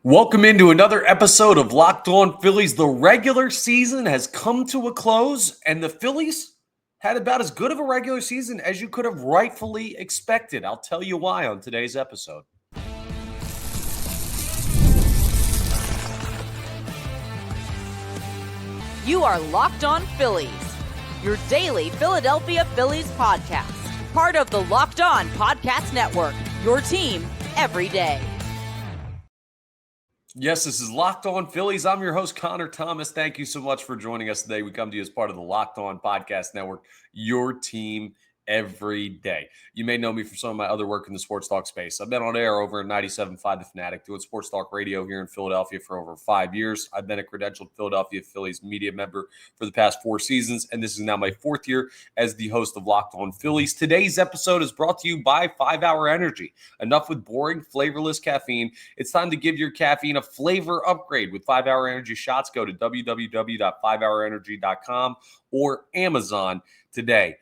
Welcome into another episode of Locked On Phillies. The regular season has come to a close, and the Phillies had about as good of a regular season as you could have rightfully expected. I'll tell you why on today's episode. You are Locked On Phillies, your daily Philadelphia Phillies podcast. Part of the Locked On Podcast Network, your team every day. Yes, this is Locked On Phillies. I'm your host, Connor Thomas. Thank you so much for joining us today. We come to you as part of the Locked On Podcast Network, your team every day. You may know me from some of my other work in the sports talk space. I've been on air over at 97.5 The Fanatic, doing sports talk radio here in Philadelphia for over 5 years. I've been a credentialed Philadelphia Phillies media member for the past 4 seasons, and this is now my 4th year as the host of Locked On Phillies. Today's episode is brought to you by 5 Hour Energy. Enough with boring, flavorless caffeine. It's time to give your caffeine a flavor upgrade with 5 Hour Energy shots. Go to www.5hourenergy.com or Amazon today.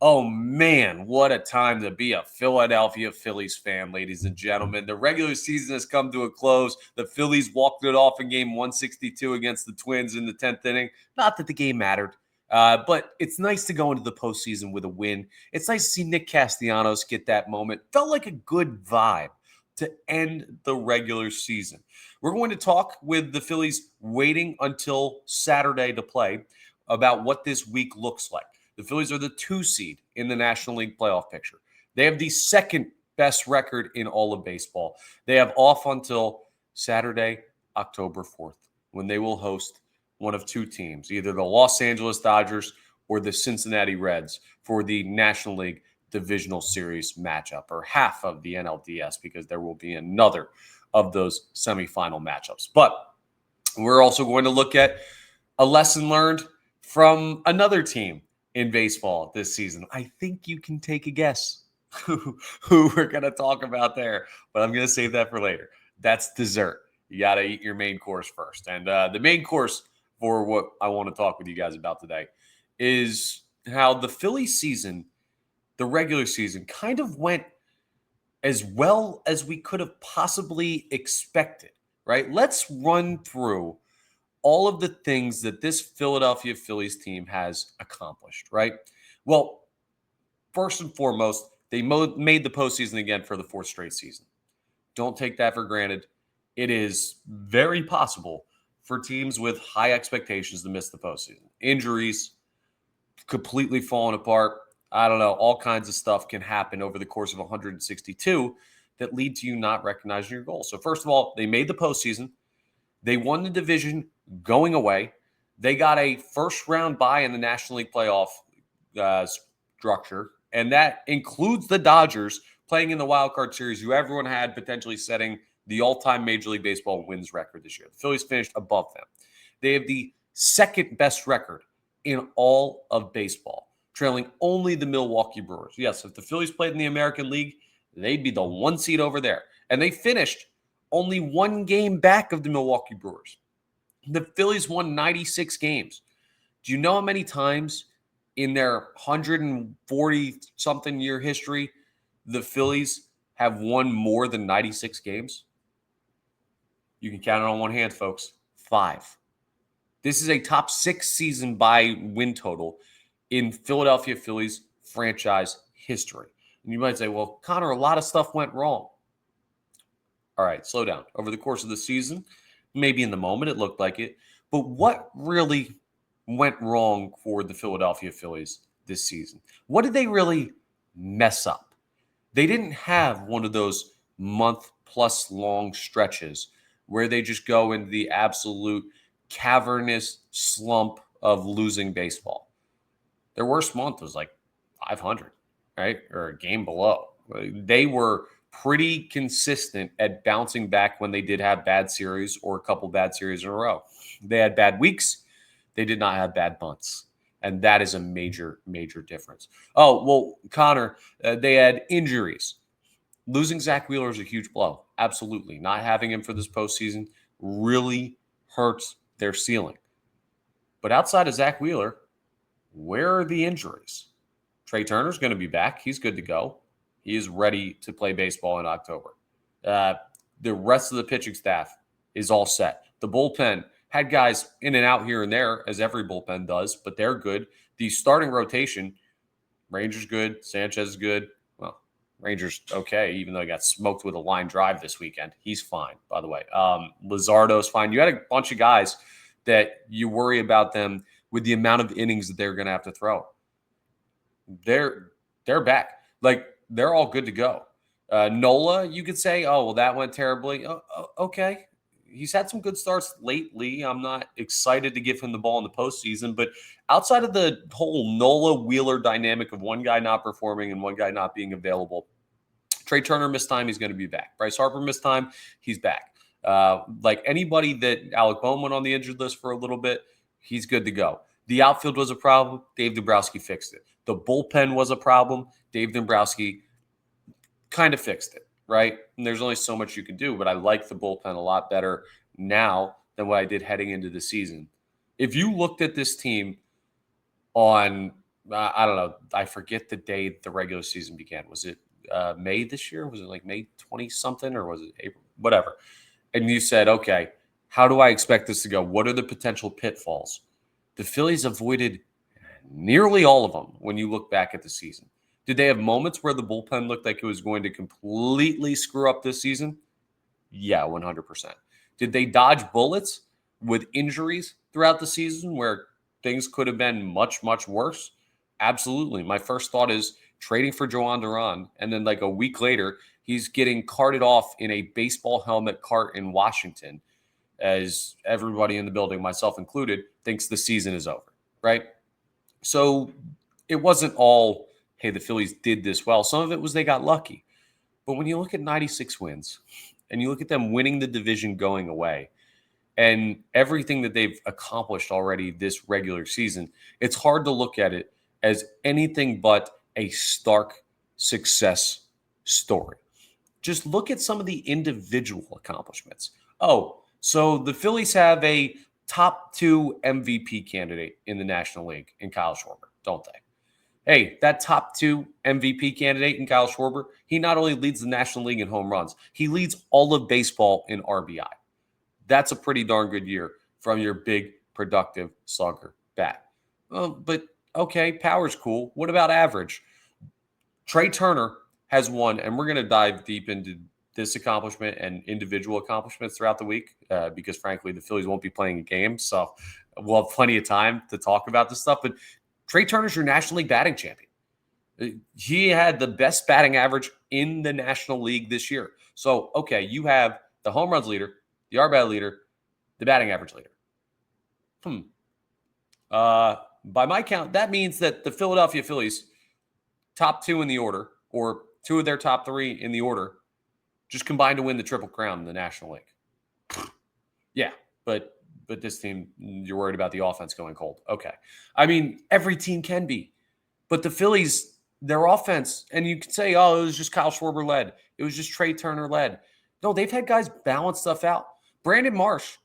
Oh, man, what a time to be a Philadelphia Phillies fan, ladies and gentlemen. The regular season has come to a close. The Phillies walked it off in game 162 against the Twins in the 10th inning. Not that the game mattered, but it's nice to go into the postseason with a win. It's nice to see Nick Castellanos get that moment. Felt like a good vibe to end the regular season. We're going to talk with the Phillies waiting until Saturday to play about what this week looks like. The Phillies are the 2 seed in the National League playoff picture. They have the 2nd best record in all of baseball. They have off until Saturday, October 4th, when they will host one of 2 teams, either the Los Angeles Dodgers or the Cincinnati Reds, for the National League Divisional Series matchup, or half of the NLDS, because there will be another of those semifinal matchups. But we're also going to look at a lesson learned from another team in baseball this season. I think you can take a guess who we're going to talk about there, but I'm going to save that for later. That's dessert. You got to eat your main course first. And the main course for what I want to talk with you guys about today is how the Philly season, the regular season, kind of went as well as we could have possibly expected, right? Let's run through all of the things that this Philadelphia Phillies team has accomplished, right? Well, first and foremost, they made the postseason again for the 4th straight season. Don't take that for granted. It is very possible for teams with high expectations to miss the postseason. Injuries, completely falling apart. I don't know. All kinds of stuff can happen over the course of 162 that lead to you not recognizing your goal. So first of all, they made the postseason. They won the division going away. They got a first-round bye in the National League playoff structure, and that includes the Dodgers playing in the wild card series, who everyone had potentially setting the all-time Major League Baseball wins record this year. The Phillies finished above them. They have the 2nd best record in all of baseball, trailing only the Milwaukee Brewers. Yes, if the Phillies played in the American League, they'd be the 1 seed over there. And they finished only 1 game back of the Milwaukee Brewers. The Phillies won 96 games. Do you know how many times in their 140-something year history the Phillies have won more than 96 games? You can count it on one hand, folks. 5. This is a top 6 season by win total in Philadelphia Phillies franchise history. And you might say, well, Connor, a lot of stuff went wrong. All right, slow down. Over the course of the season, maybe in the moment it looked like it, but what really went wrong for the Philadelphia Phillies this season? What did they really mess up? They didn't have one of those month-plus long stretches where they just go into the absolute cavernous slump of losing baseball. Their worst month was like 500, right? Or a game below. They were pretty consistent at bouncing back when they did have bad series or a couple bad series in a row. They had bad weeks. They did not have bad months. And that is a major, major difference. Oh, well, Connor, they had injuries. Losing Zach Wheeler is a huge blow. Absolutely. Not having him for this postseason really hurts their ceiling. But outside of Zach Wheeler, where are the injuries? Trea Turner's going to be back. He's good to go. He is ready to play baseball in October. The rest of the pitching staff is all set. The bullpen had guys in and out here and there, as every bullpen does, but they're good. The starting rotation, Rangers good, Sánchez is good. Well, Rangers okay, even though he got smoked with a line drive this weekend. He's fine, by the way. Luzardo's fine. You had a bunch of guys that you worry about them with the amount of innings that they're going to have to throw. They're back. Like, they're all good to go. Nola, you could say, oh, well, that went terribly. Okay. He's had some good starts lately. I'm not excited to give him the ball in the postseason, but outside of the whole Nola-Wheeler dynamic of one guy not performing and one guy not being available, Trea Turner missed time, he's going to be back. Bryce Harper missed time, he's back. Like anybody that Alec Bohm went on the injured list for a little bit, he's good to go. The outfield was a problem. Dave Dombrowski fixed it. The bullpen was a problem. Dave Dombrowski kind of fixed it, right? And there's only so much you can do, but I like the bullpen a lot better now than what I did heading into the season. If you looked at this team on, I don't know, I forget the day the regular season began. Was it May this year? Was it like May 20-something or was it April? Whatever. And you said, okay, how do I expect this to go? What are the potential pitfalls? The Phillies avoided nearly all of them when you look back at the season. Did they have moments where the bullpen looked like it was going to completely screw up this season? Yeah, 100%. Did they dodge bullets with injuries throughout the season where things could have been much, much worse? Absolutely. My first thought is trading for Joan Duran, and then like a week later, he's getting carted off in a baseball helmet cart in Washington as everybody in the building, myself included, thinks the season is over, right? So it wasn't all, hey, the Phillies did this well. Some of it was they got lucky. But when you look at 96 wins and you look at them winning the division going away and everything that they've accomplished already this regular season, it's hard to look at it as anything but a stark success story. Just look at some of the individual accomplishments. Oh, so the Phillies have a top 2 MVP candidate in the National League in Kyle Schwarber, don't they? Hey, that top 2 MVP candidate in Kyle Schwarber, he not only leads the National League in home runs, he leads all of baseball in RBI. That's a pretty darn good year from your big, productive slugger bat. But, okay, power's cool. What about average? Trea Turner has won, and we're going to dive deep into this accomplishment and individual accomplishments throughout the week because, frankly, the Phillies won't be playing a game, so we'll have plenty of time to talk about this stuff. But Trea Turner's your National League batting champion. He had the best batting average in the National League this year. So, okay, you have the home runs leader, the RBI leader, the batting average leader. By my count, that means that the Philadelphia Phillies, top 2 in the order, or 2 of their top 3 in the order, just combined to win the Triple Crown in the National League. Yeah, but this team, you're worried about the offense going cold. Okay. I mean, every team can be. But the Phillies, their offense, and you could say, oh, it was just Kyle Schwarber led. It was just Trea Turner led. No, they've had guys balance stuff out. Brandon Marsh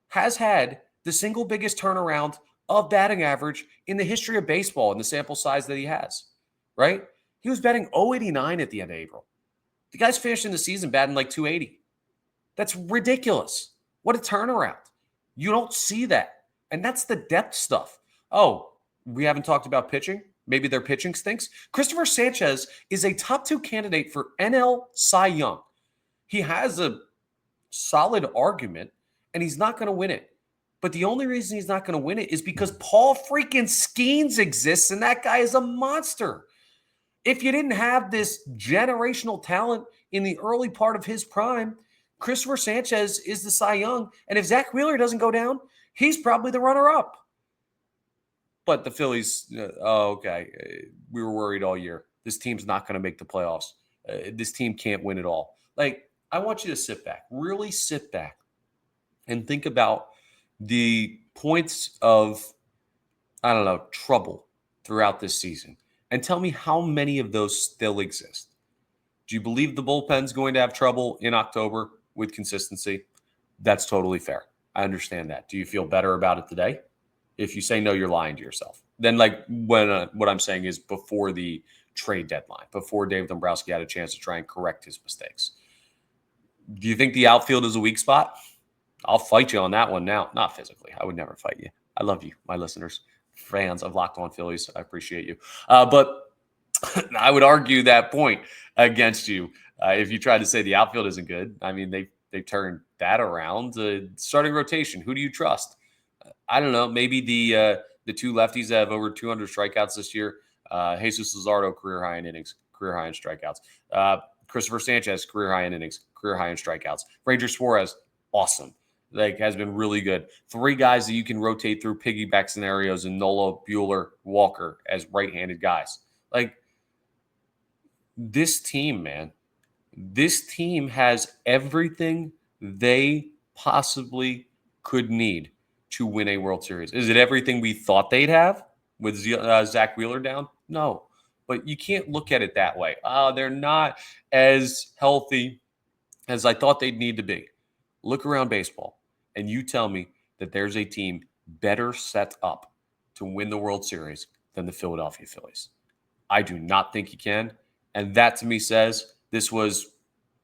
has had the single biggest turnaround of batting average in the history of baseball in the sample size that he has, right? He was batting 089 at the end of April. The guy's finishing the season batting like 280. That's ridiculous. What a turnaround. You don't see that. And that's the depth stuff. Oh, we haven't talked about pitching. Maybe their pitching stinks. Cristopher Sánchez is a top 2 candidate for NL Cy Young. He has a solid argument, and he's not going to win it. But the only reason he's not going to win it is because Paul freaking Skeens exists, and that guy is a monster. If you didn't have this generational talent in the early part of his prime, Cristopher Sánchez is the Cy Young. And if Zach Wheeler doesn't go down, he's probably the runner-up. But the Phillies, we were worried all year. This team's not going to make the playoffs. This team can't win it all. Like, I want you to sit back, really sit back and think about the points of, trouble throughout this season. And tell me how many of those still exist. Do you believe the bullpen's going to have trouble in October with consistency? That's totally fair. I understand that. Do you feel better about it today? If you say no, you're lying to yourself. Then, what I'm saying is before the trade deadline, before Dave Dombrowski had a chance to try and correct his mistakes. Do you think the outfield is a weak spot? I'll fight you on that one now. Not physically. I would never fight you. I love you, my listeners, fans of Locked On Phillies. I appreciate you. But I would argue that point against you if you tried to say the outfield isn't good. I mean, they've turned that around. Starting rotation, who do you trust? I don't know. Maybe the two lefties that have over 200 strikeouts this year. Jesus Luzardo, career high in innings, career high in strikeouts. Cristopher Sánchez, career high in innings, career high in strikeouts. Ranger Suarez, awesome. Has been really good. Three guys that you can rotate through piggyback scenarios, and Nola, Buehler, Walker as right-handed guys. This team, man, this team has everything they possibly could need to win a World Series. Is it everything we thought they'd have with Zach Wheeler down? No, but you can't look at it that way. They're not as healthy as I thought they'd need to be. Look around baseball, and you tell me that there's a team better set up to win the World Series than the Philadelphia Phillies. I do not think you can, and that to me says this was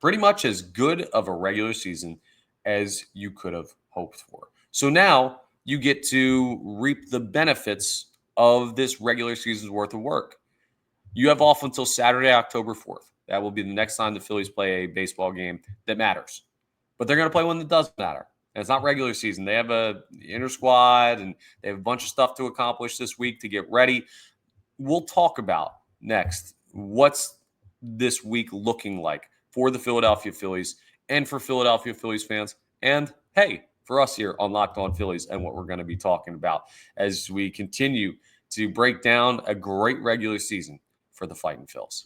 pretty much as good of a regular season as you could have hoped for. So now you get to reap the benefits of this regular season's worth of work. You have off until Saturday, October 4th. That will be the next time the Phillies play a baseball game that matters. But they're going to play one that does matter. And it's not regular season. They have a inner squad, and they have a bunch of stuff to accomplish this week to get ready. We'll talk about next what's this week looking like for the Philadelphia Phillies and for Philadelphia Phillies fans. And hey, for us here on Locked On Phillies, and what we're going to be talking about as we continue to break down a great regular season for the Fightin' Phils.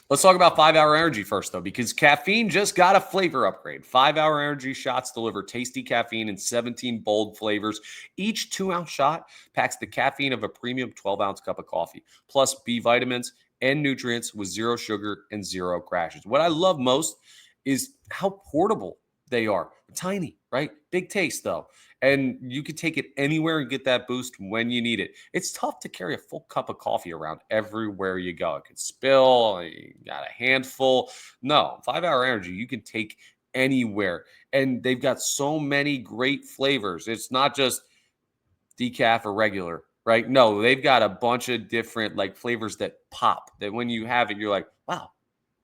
Let's talk about 5-Hour Energy first, though, because caffeine just got a flavor upgrade. 5-Hour Energy shots deliver tasty caffeine in 17 bold flavors. Each 2-ounce shot packs the caffeine of a premium 12-ounce cup of coffee, plus B vitamins and nutrients with zero sugar and zero crashes. What I love most is how portable they are. Tiny, right? Big taste, though. And you can take it anywhere and get that boost when you need it. It's tough to carry a full cup of coffee around everywhere you go. It could spill, you got a handful. No, 5-Hour Energy, you can take anywhere. And they've got so many great flavors. It's not just decaf or regular, right? No, they've got a bunch of different flavors that pop, that when you have it, you're like, wow,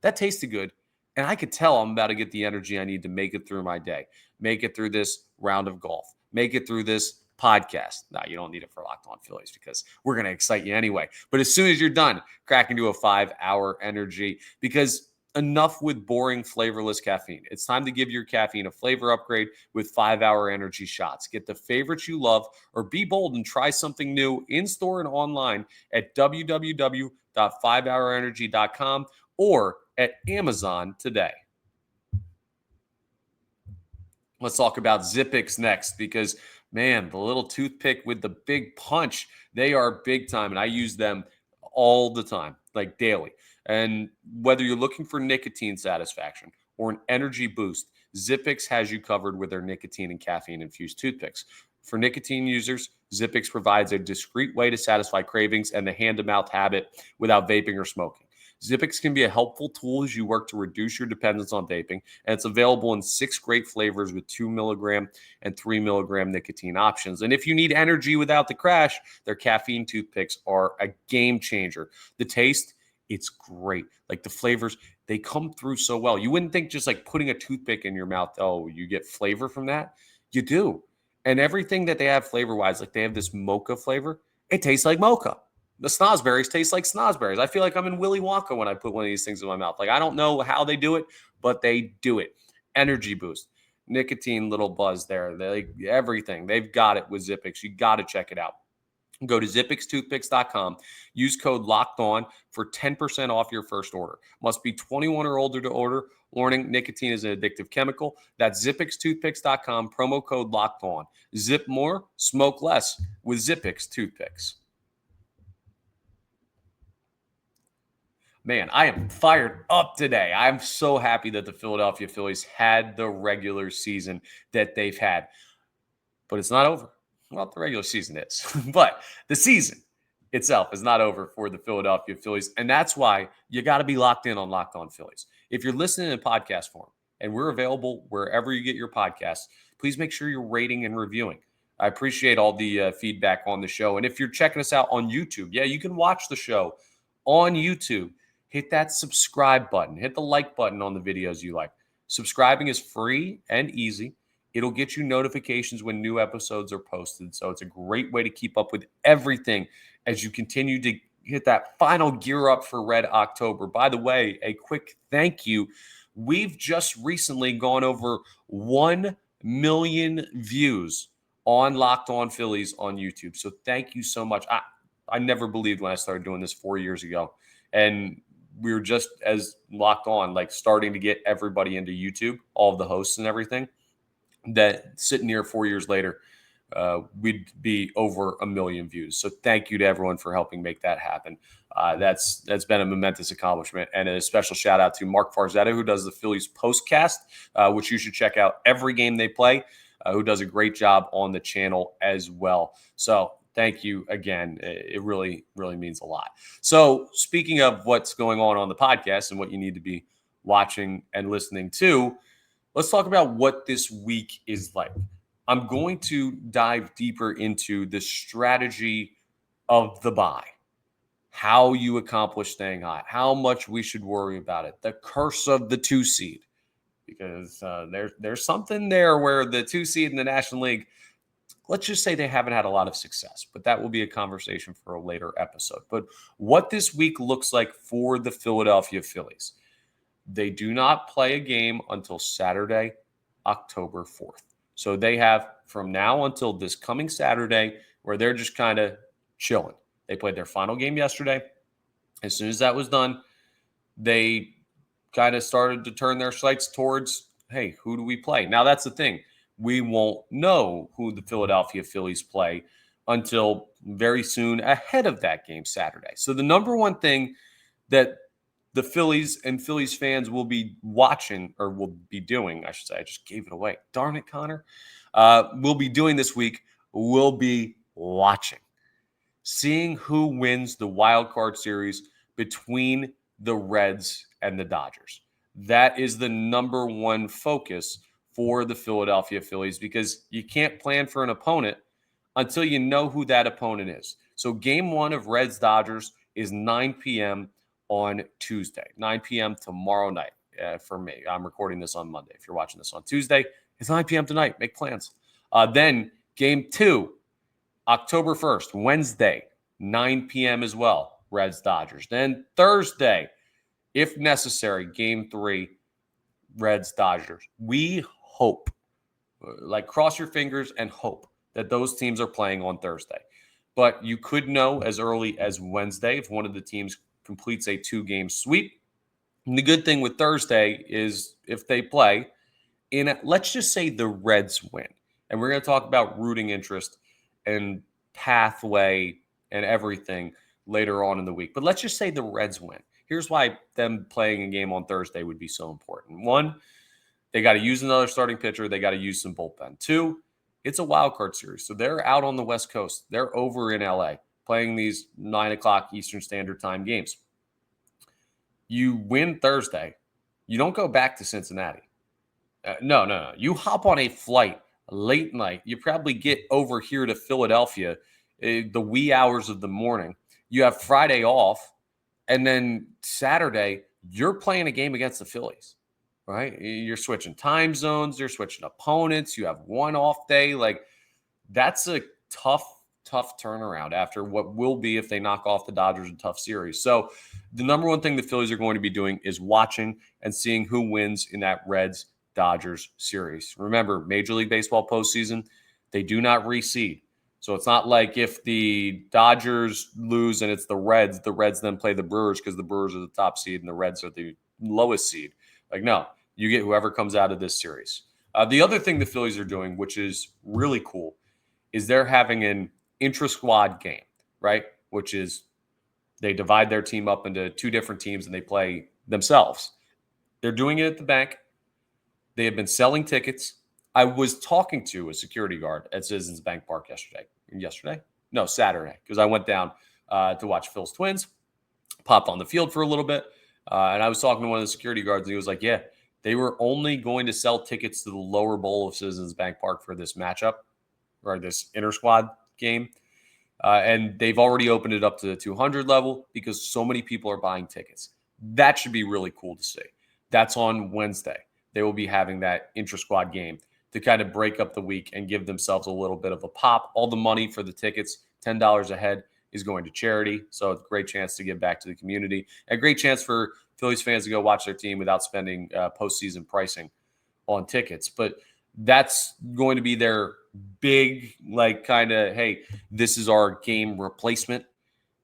that tasted good. And I could tell I'm about to get the energy I need to make it through my day, make it through this round of golf, make it through this podcast. No, you don't need it for Locked On Phillies because we're going to excite you anyway. But as soon as you're done, crack into a 5-Hour Energy, because enough with boring, flavorless caffeine. It's time to give your caffeine a flavor upgrade with 5-Hour Energy shots. Get the favorites you love, or be bold and try something new in-store and online at www.5hourenergy.com or at Amazon today. Let's talk about Zippix next, because, man, the little toothpick with the big punch, they are big time, and I use them all the time, daily. And whether you're looking for nicotine satisfaction or an energy boost, Zippix has you covered with their nicotine and caffeine-infused toothpicks. For nicotine users, Zippix provides a discreet way to satisfy cravings and the hand-to-mouth habit without vaping or smoking. Zippix can be a helpful tool as you work to reduce your dependence on vaping, and it's available in 6 great flavors with 2 milligram and 3 milligram nicotine options. And if you need energy without the crash, their caffeine toothpicks are a game changer. The taste, it's great. The flavors, they come through so well. You wouldn't think just putting a toothpick in your mouth, oh, you get flavor from that. You do. And everything that they have flavor-wise, they have this mocha flavor, it tastes like mocha. The snozberries taste like snozberries. I feel like I'm in Willy Wonka when I put one of these things in my mouth. I don't know how they do it, but they do it. Energy boost, nicotine, little buzz there. Everything. They've got it with Zippix. You got to check it out. Go to zippixtoothpicks.com. Use code LOCKEDON for 10% off your first order. Must be 21 or older to order. Warning, nicotine is an addictive chemical. That's zippixtoothpicks.com. Promo code LOCKEDON. Zip more, smoke less with Zippix toothpicks. Man, I am fired up today. I'm so happy that the Philadelphia Phillies had the regular season that they've had. But it's not over. Well, the regular season is. But the season itself is not over for the Philadelphia Phillies. And that's why you got to be locked in on Locked On Phillies. If you're listening in podcast form and we're available wherever you get your podcasts. Please make sure you're rating and reviewing. I appreciate all the feedback on the show. And if you're checking us out on YouTube, yeah, you can watch the show on YouTube. Hit that subscribe button. Hit the like button on the videos you like. Subscribing is free and easy. It'll get you notifications when new episodes are posted. So it's a great way to keep up with everything as you continue to hit that final gear up for Red October. By the way, a quick thank you. We've just recently gone over 1 million views on Locked On Phillies on YouTube. So thank you so much. I never believed when I started doing this 4 years ago. And we were just as Locked On, like starting to get everybody into YouTube, all of the hosts and everything, that sitting here 4 years later, we'd be over 1 million views. So thank you to everyone for helping make that happen. That's been a momentous accomplishment. And a special shout out to Mark Farzetta, who does the Phillies postcast, which you should check out every game they play, who does a great job on the channel as well. So thank you again. It really, really means a lot. So speaking of what's going on the podcast and what you need to be watching and listening to, let's talk about what this week is like. I'm going to dive deeper into the strategy of the bye, how you accomplish staying hot, how much we should worry about it, the curse of the 2 seed, because there's something there where the 2 seed in the National League, let's just say they haven't had a lot of success, but that will be a conversation for a later episode. But what this week looks like for the Philadelphia Phillies, they do not play a game until Saturday, October 4th. So they have from now until this coming Saturday where they're just kind of chilling. They played their final game yesterday. As soon as that was done, they kind of started to turn their sights towards, hey, who do we play? Now, that's the thing. We won't know who the Philadelphia Phillies play until very soon ahead of that game Saturday. So the number one thing that the Phillies and Phillies fans will be watching, or will be doing, I should say. I just gave it away. Darn it, Connor. We'll be doing this week. We'll be watching, seeing who wins the wild card series between the Reds and the Dodgers. That is the number one focus for the Philadelphia Phillies, because you can't plan for an opponent until you know who that opponent is. So game one of Reds-Dodgers is 9 p.m. on Tuesday, 9 p.m. tomorrow night for me. I'm recording this on Monday. If you're watching this on Tuesday, it's 9 p.m. tonight. Make plans. Then game two, October 1st, Wednesday, 9 p.m. as well, Reds-Dodgers. Then Thursday, if necessary, game three, Reds-Dodgers. We hope, like cross your fingers and hope that those teams are playing on Thursday. But you could know as early as Wednesday if one of the teams completes a 2-game sweep. And the good thing with Thursday is if they play in, let's just say the Reds win. And we're going to talk about rooting interest and pathway and everything later on in the week. But let's just say the Reds win. Here's why them playing a game on Thursday would be so important. One, they got to use another starting pitcher. They got to use some bullpen. Two, it's a wild card series. So they're out on the West Coast. They're over in LA playing these 9 o'clock Eastern Standard Time games. You win Thursday. You don't go back to Cincinnati. No. You hop on a flight late night. You probably get over here to Philadelphia the wee hours of the morning. You have Friday off. And then Saturday, you're playing a game against the Phillies, right? You're switching time zones. You're switching opponents. You have one off day. Like, that's a tough turnaround after what will be, if they knock off the Dodgers, a tough series. So the number one thing the Phillies are going to be doing is watching and seeing who wins in that Reds-Dodgers series. Remember, Major League Baseball postseason, they do not reseed. So it's not like if the Dodgers lose and it's the Reds then play the Brewers because the Brewers are the top seed and the Reds are the lowest seed. Like, no, you get whoever comes out of this series. The other thing the Phillies are doing, which is really cool, is they're having an intra-squad game, right? Which is they divide their team up into 2 different teams and they play themselves. They're doing it at the bank. They have been selling tickets. I was talking to a security guard at Citizens Bank Park Saturday, because I went down to watch Phil's Twins, popped on the field for a little bit, and I was talking to one of the security guards, and he was like, yeah, They were only going to sell tickets to the lower bowl of Citizens Bank Park for this matchup or this inter-squad game. And they've already opened it up to the 200 level because so many people are buying tickets. That should be really cool to see. That's on Wednesday. They will be having that intra-squad game to kind of break up the week and give themselves a little bit of a pop. All the money for the tickets, $10 a head, is going to charity. So it's a great chance to give back to the community. A great chance for Phillies fans to go watch their team without spending postseason pricing on tickets. But that's going to be their big, like, kind of, hey, this is our game replacement.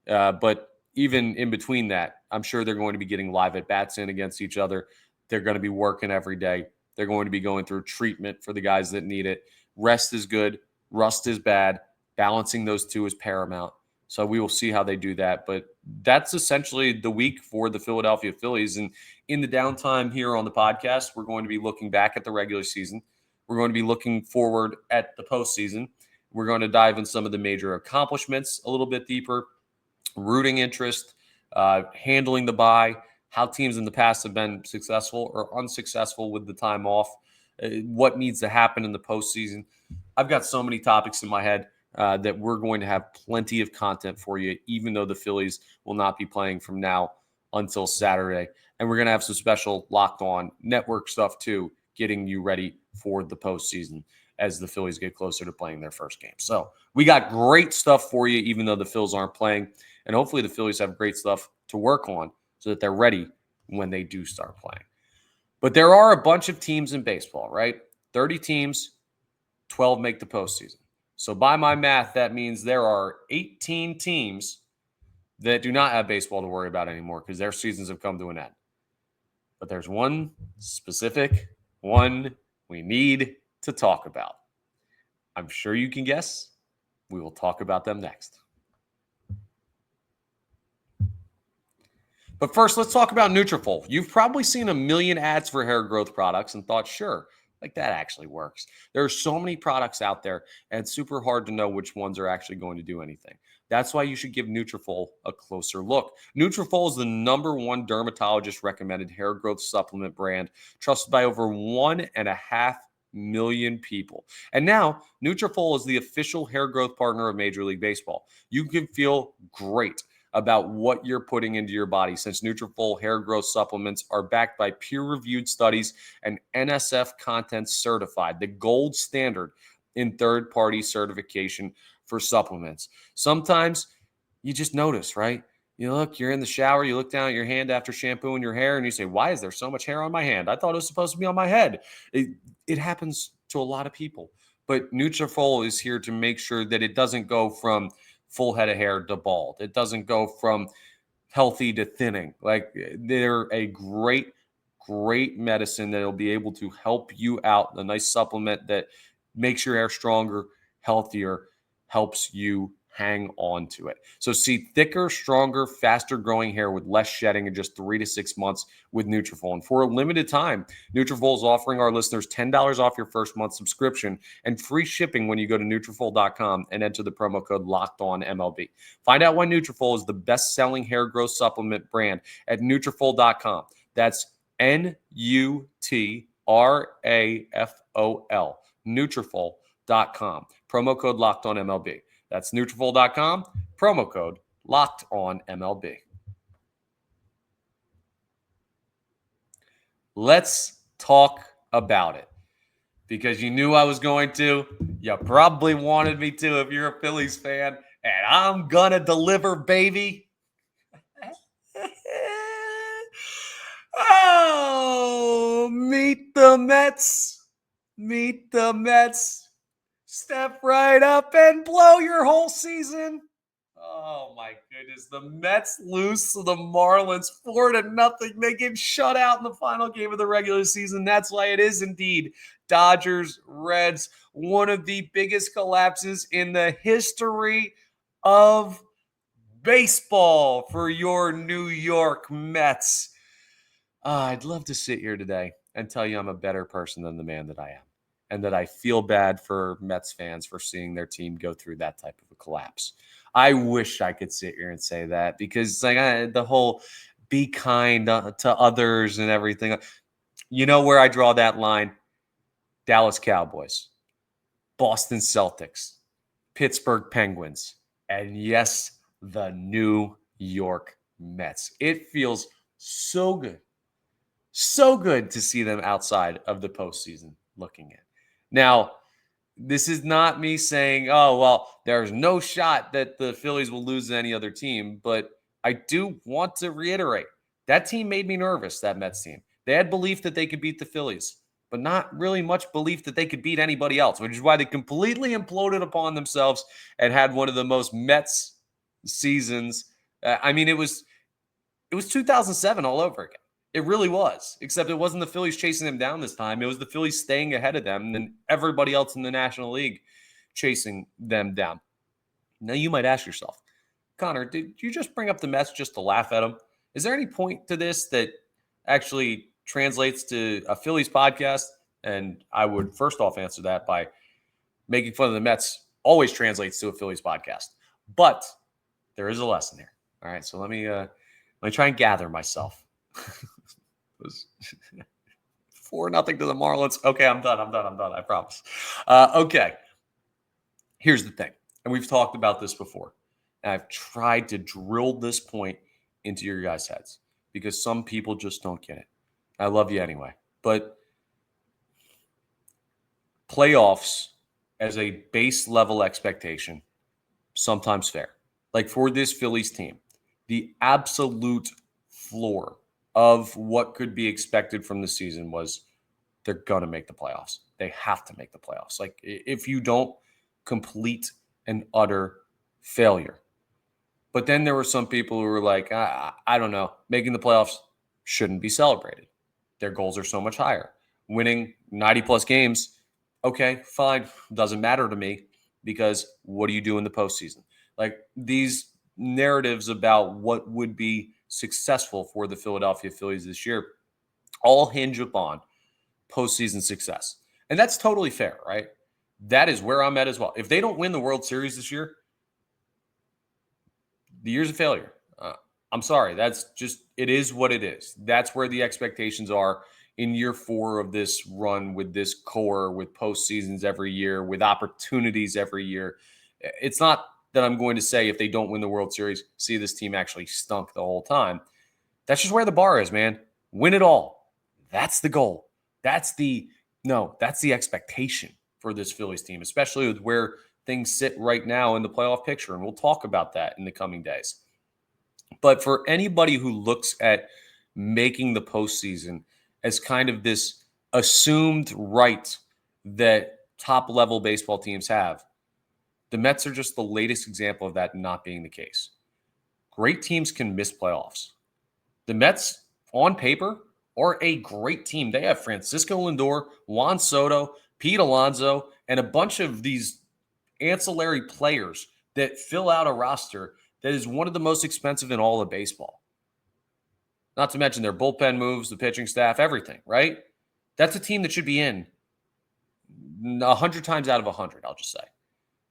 But even in between that, I'm sure they're going to be getting live at-bats in against each other. They're going to be working every day. They're going to be going through treatment for the guys that need it. Rest is good. Rust is bad. Balancing those two is paramount. So we will see how they do that. But that's essentially the week for the Philadelphia Phillies. And in the downtime here on the podcast, we're going to be looking back at the regular season. We're going to be looking forward at the postseason. We're going to dive in some of the major accomplishments a little bit deeper, rooting interest, handling the bye, how teams in the past have been successful or unsuccessful with the time off, what needs to happen in the postseason. I've got so many topics in my head that we're going to have plenty of content for you, even though the Phillies will not be playing from now until Saturday. And we're going to have some special Locked On Network stuff too, getting you ready for the postseason as the Phillies get closer to playing their first game. So we got great stuff for you, even though the Phils aren't playing. And hopefully the Phillies have great stuff to work on so that they're ready when they do start playing. But there are a bunch of teams in baseball, right? 30 teams, 12 make the postseason. So by my math, that means there are 18 teams that do not have baseball to worry about anymore because their seasons have come to an end. But there's one specific one we need to talk about. I'm sure you can guess. We will talk about them next. But first, let's talk about Nutrafol. You've probably seen a million ads for hair growth products and thought, sure, like that actually works. There are so many products out there, and it's super hard to know which ones are actually going to do anything. That's why you should give Nutrafol a closer look. Nutrafol is the #1 dermatologist-recommended hair growth supplement brand, trusted by over 1.5 million people. And now, Nutrafol is the official hair growth partner of Major League Baseball. You can feel great about what you're putting into your body, since Nutrafol hair growth supplements are backed by peer-reviewed studies and NSF content certified, the gold standard in third-party certification for supplements. Sometimes you just notice, right? You're in the shower, you look down at your hand after shampooing your hair, and you say, why is there so much hair on my hand? I thought it was supposed to be on my head. It happens to a lot of people. But Nutrafol is here to make sure that it doesn't go from full head of hair to bald. It doesn't go from healthy to thinning. Like, they're a great medicine that will be able to help you out. A nice supplement that makes your hair stronger, healthier, helps you hang on to it. So see thicker, stronger, faster growing hair with less shedding in just 3 to 6 months with Nutrafol. And for a limited time, Nutrafol is offering our listeners $10 off your first month subscription and free shipping when you go to Nutrafol.com and enter the promo code LOCKEDONMLB. Find out why Nutrafol is the best-selling hair growth supplement brand at Nutrafol.com. That's Nutrafol. Nutrafol.com. Promo code LOCKEDONMLB. That's Nutrafol.com, promo code LOCKEDONMLB. Let's talk about it, because you knew I was going to. You probably wanted me to if you're a Phillies fan, and I'm going to deliver, baby. Oh, meet the Mets. Meet the Mets. Step right up and blow your whole season. Oh, my goodness. The Mets lose to the Marlins 4-0. They get shut out in the final game of the regular season. That's why it is indeed Dodgers, Reds, one of the biggest collapses in the history of baseball for your New York Mets. I'd love to sit here today and tell you I'm a better person than the man that I am, and that I feel bad for Mets fans for seeing their team go through that type of a collapse. I wish I could sit here and say that, because the whole be kind to others and everything. You know where I draw that line? Dallas Cowboys, Boston Celtics, Pittsburgh Penguins, and yes, the New York Mets. It feels so good to see them outside of the postseason looking in. Now, this is not me saying, oh, well, there's no shot that the Phillies will lose to any other team, but I do want to reiterate that team made me nervous, that Mets team. They had belief that they could beat the Phillies, but not really much belief that they could beat anybody else, which is why they completely imploded upon themselves and had one of the most Mets seasons. It was 2007 all over again. It really was, except it wasn't the Phillies chasing them down this time. It was the Phillies staying ahead of them and everybody else in the National League chasing them down. Now, you might ask yourself, Connor, did you just bring up the Mets just to laugh at them? Is there any point to this that actually translates to a Phillies podcast? And I would first off answer that by making fun of the Mets always translates to a Phillies podcast. But there is a lesson here. All right, so let me try and gather myself. 4-0 to the Marlins. Okay, I'm done. I promise. Okay. Here's the thing. And we've talked about this before. And I've tried to drill this point into your guys' heads because some people just don't get it. I love you anyway. But playoffs as a base level expectation, sometimes fair. Like for this Phillies team, the absolute floor of what could be expected from the season was they're going to make the playoffs. They have to make the playoffs. Like if you don't, complete and utter failure. But then there were some people who were like, I don't know, making the playoffs shouldn't be celebrated. Their goals are so much higher. Winning 90-plus games, okay, fine, doesn't matter to me because what do you do in the postseason? Like these narratives about what would be successful for the Philadelphia Phillies this year all hinge upon postseason success. And that's totally fair, right? That is where I'm at as well. If they don't win the World Series this year, the year's a failure. I'm sorry. That's just, it is what it is. That's where the expectations are in year 4 of this run with this core, with postseasons every year, with opportunities every year. It's not that I'm going to say if they don't win the World Series, see, this team actually stunk the whole time. That's just where the bar is, man. Win it all. That's the goal. That's the expectation for this Phillies team, especially with where things sit right now in the playoff picture. And we'll talk about that in the coming days. But for anybody who looks at making the postseason as kind of this assumed right that top-level baseball teams have, the Mets are just the latest example of that not being the case. Great teams can miss playoffs. The Mets, on paper, are a great team. They have Francisco Lindor, Juan Soto, Pete Alonso, and a bunch of these ancillary players that fill out a roster that is one of the most expensive in all of baseball. Not to mention their bullpen moves, the pitching staff, everything, right? That's a team that should be in 100 times out of 100, I'll just say.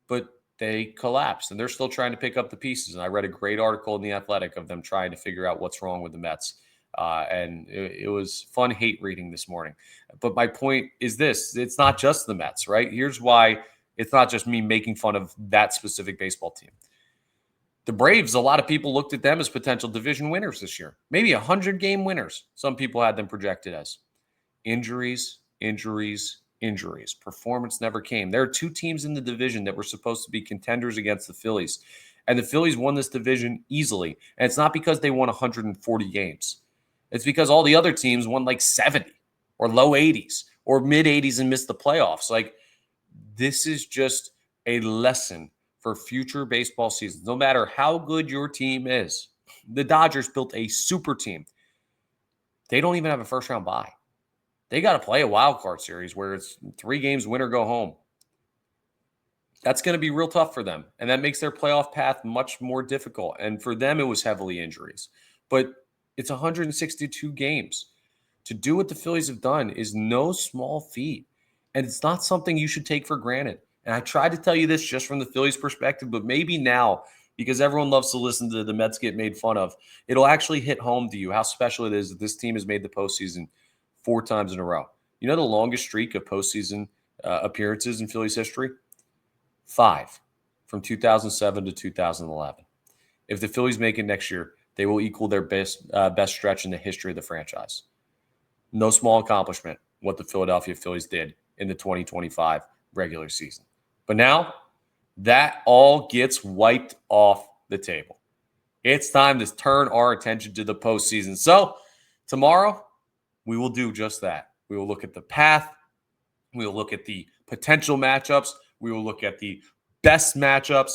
But they collapsed, and they're still trying to pick up the pieces. And I read a great article in The Athletic of them trying to figure out what's wrong with the Mets. And it was fun hate reading this morning. But my point is this. It's not just the Mets, right? Here's why it's not just me making fun of that specific baseball team. The Braves, a lot of people looked at them as potential division winners this year. Maybe 100-game winners. Some people had them projected as. Injuries. Performance never came. There are 2 teams in the division that were supposed to be contenders against the Phillies. And the Phillies won this division easily. And it's not because they won 140 games. It's because all the other teams won like 70 or low 80s or mid 80s and missed the playoffs. Like, this is just a lesson for future baseball seasons. No matter how good your team is. The Dodgers built a super team. They don't even have a first-round bye. They got to play a wild card series where it's 3 games, win or go home. That's going to be real tough for them. And that makes their playoff path much more difficult. And for them, it was heavily injuries. But it's 162 games. To do what the Phillies have done is no small feat. And it's not something you should take for granted. And I tried to tell you this just from the Phillies' perspective, but maybe now, because everyone loves to listen to the Mets get made fun of, it'll actually hit home to you how special it is that this team has made the postseason 4 times in a row. You know the longest streak of postseason appearances in Phillies history? 5, from 2007 to 2011. If the Phillies make it next year, they will equal their best stretch in the history of the franchise. No small accomplishment what the Philadelphia Phillies did in the 2025 regular season. But now that all gets wiped off the table. It's time to turn our attention to the postseason. So tomorrow, we will do just that. We will look at the path. We will look at the potential matchups. We will look at the best matchups.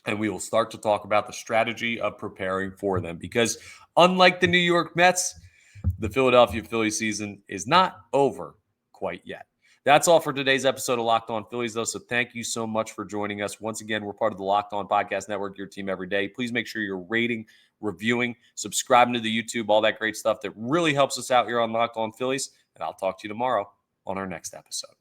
And we will start to talk about the strategy of preparing for them. Because unlike the New York Mets, the Philadelphia Phillies season is not over quite yet. That's all for today's episode of Locked On Phillies, though. So thank you so much for joining us. Once again, we're part of the Locked On Podcast Network, your team every day. Please make sure you're rating, reviewing, subscribing to the YouTube, all that great stuff that really helps us out here on Locked On Phillies. And I'll talk to you tomorrow on our next episode.